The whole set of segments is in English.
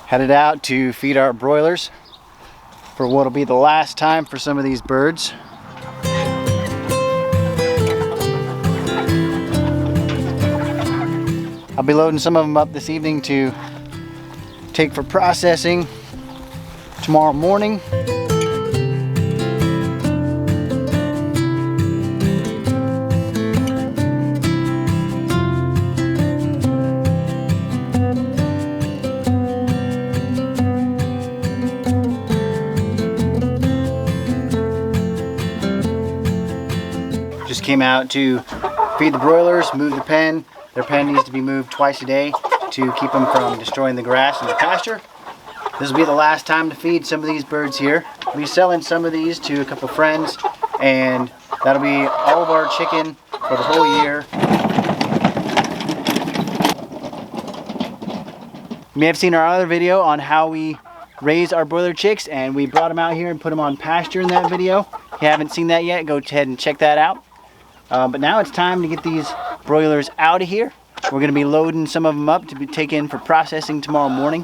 Headed out to feed our broilers for what'll be the last time for some of these birds. I'll be loading some of them up this evening to take for processing tomorrow morning. Just came out to feed the broilers, move the pen. Their pen needs to be moved twice a day to keep them from destroying the grass in the pasture. This will be the last time to feed some of these birds here. We'll be selling some of these to a couple friends, and that'll be all of our chicken for the whole year. You may have seen our other video on how we raise our broiler chicks, and we brought them out here and put them on pasture in that video. If you haven't seen that yet, go ahead and check that out. But now it's time to get these broilers out of here. We're going to be loading some of them up to be taken for processing tomorrow morning,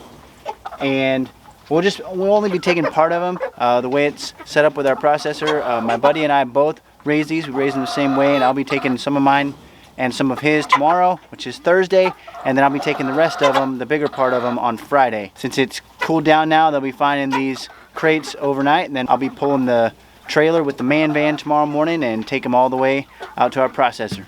and we'll only be taking part of them. The way it's set up with our processor, my buddy and I both raise these. We raise them the same way, and I'll be taking some of mine and some of his tomorrow, which is Thursday, and then I'll be taking the rest of them, the bigger part of them, on Friday. Since it's cooled down now, they'll be finding these crates overnight, and then I'll be pulling the trailer with the man van tomorrow morning and take them all the way out to our processor.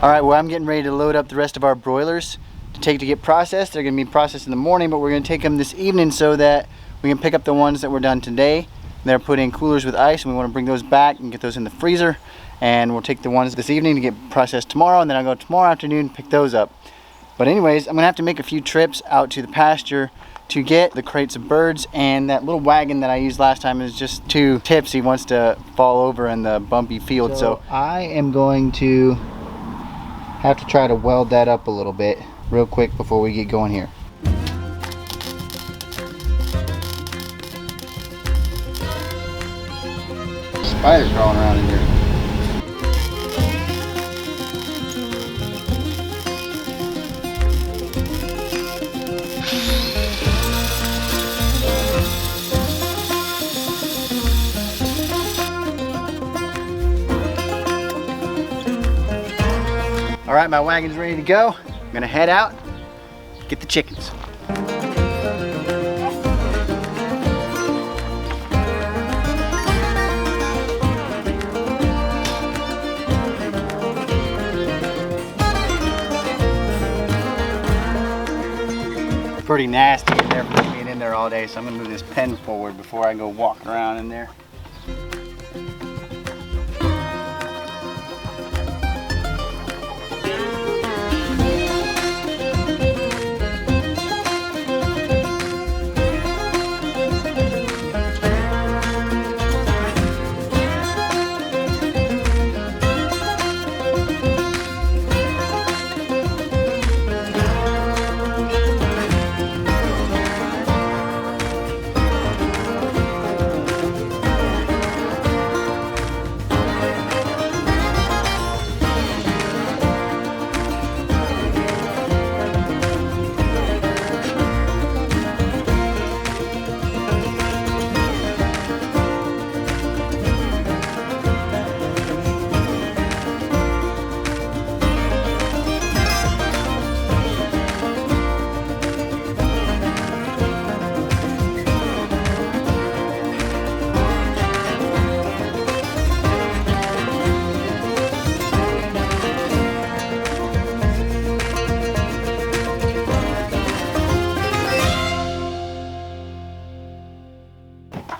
Alright, well, I'm getting ready to load up the rest of our broilers to get processed. They're going to be processed in the morning, but we're going to take them this evening so that we can pick up the ones that were done today. They're put in coolers with ice, and we want to bring those back and get those in the freezer. And we'll take the ones this evening to get processed tomorrow, and then I'll go tomorrow afternoon and pick those up. But anyways, I'm going to have to make a few trips out to the pasture to get the crates of birds, and that little wagon that I used last time is just too tipsy, wants to fall over in the bumpy field. So I am going to have to try to weld that up a little bit real quick before we get going here. Spiders crawling around in here. All right, my wagon's ready to go. I'm gonna head out, get the chickens. Pretty nasty in there for being in there all day, so I'm gonna move this pen forward before I go walking around in there.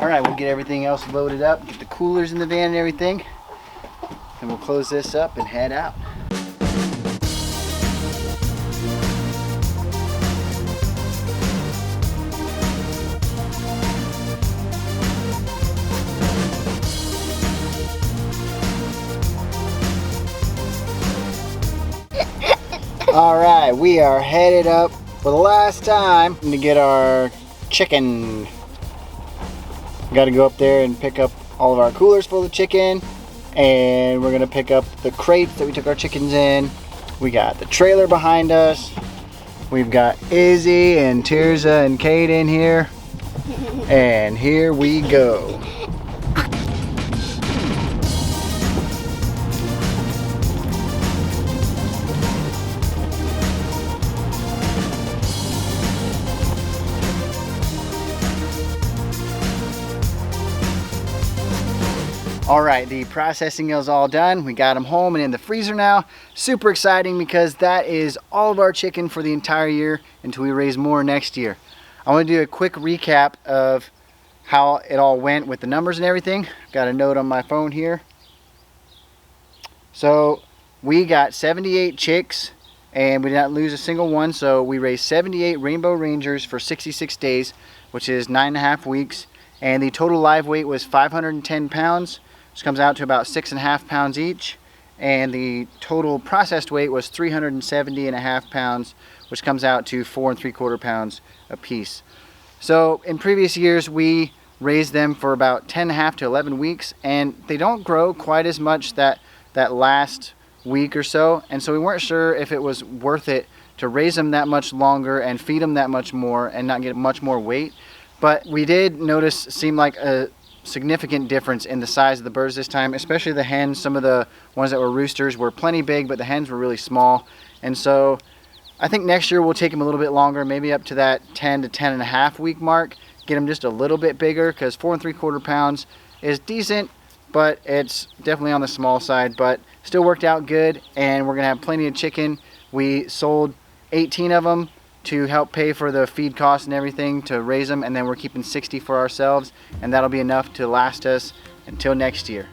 Alright, we'll get everything else loaded up, get the coolers in the van and everything. and we'll close this up and head out. All right, we are headed up for the last time to get our chicken. Got to go up there and pick up all of our coolers full of chicken, and we're gonna pick up the crates that we took our chickens in. We got the trailer behind us. We've got Izzy and Tirza and Kate in here, and here we go. All right, the processing is all done. We got them home and in the freezer now. Super exciting because that is all of our chicken for the entire year until we raise more next year. I want to do a quick recap of how it all went with the numbers and everything. Got a note on my phone here. So we got 78 chicks and we did not lose a single one. So we raised 78 Rainbow Rangers for 66 days, which is 9.5 weeks. And the total live weight was 510 pounds. Which comes out to about 6.5 pounds each, and the total processed weight was 370.5 pounds, which comes out to 4 3/4 pounds a piece. So in previous years we raised them for about 10.5 to 11 weeks, and they don't grow quite as much that last week or so, and so we weren't sure if it was worth it to raise them that much longer and feed them that much more and not get much more weight. But we did notice, seemed like a significant difference in the size of the birds this time, especially the hens. Some of the ones that were roosters were plenty big, but the hens were really small. And so I think next year we'll take them a little bit longer, maybe up to that 10 to 10.5 week mark, get them just a little bit bigger, because 4 3/4 pounds is decent, but it's definitely on the small side, but still worked out good. And we're gonna have plenty of chicken. We sold 18 of them to help pay for the feed costs and everything to raise them, and then we're keeping 60 for ourselves, and that'll be enough to last us until next year.